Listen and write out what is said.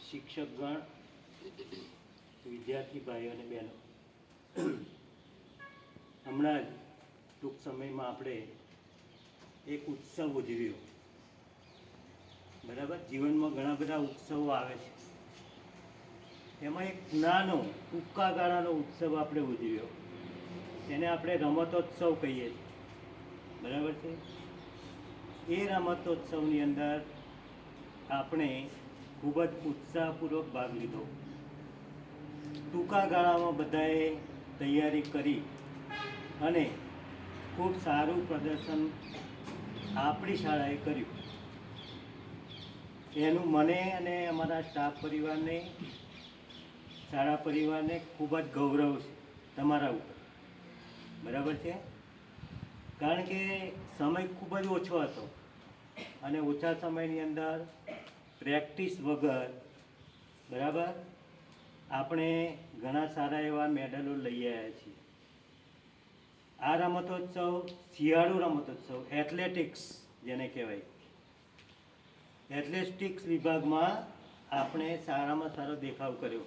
શિક્ષકગણ, વિદ્યાર્થી ભાઈઓ અને બહેનો, હમણાં જ ટૂંક સમયમાં આપણે એક ઉત્સવ ઉજવ્યો. બરાબર, જીવનમાં ઘણા બધા ઉત્સવો આવે છે. એમાં એક નાનો ટૂંકા ગાળાનો ઉત્સવ આપણે ઉજવ્યો, એને આપણે રમતોત્સવ કહીએ છીએ. બરાબર છે. એ રમતોત્સવની અંદર આપણે ખૂબ જ ઉત્સાહપૂર્વક ભાગ લીધો. ટૂંકા ગાળામાં બધાએ તૈયારી કરી અને ખૂબ સારું પ્રદર્શન આપણી શાળાએ કર્યું. એનું મને અને અમારા સ્ટાફ પરિવારને, શાળા પરિવારને ખૂબ જ ગૌરવ છે તમારા ઉપર. બરાબર છે. કારણ કે સમય ખૂબ જ ઓછો હતો અને ઓછા સમયની અંદર પ્રેક્ટિસ વગર, બરાબર, આપણે ઘણા સારા એવા મેડલો લઈ આવ્યા છીએ. આ રમતોત્સવ શિયાળુ રમતોત્સવ, એથ્લેટિક્સ જેને કહેવાય, એથ્લેટિક્સ વિભાગમાં આપણે સારામાં સારો દેખાવ કર્યો.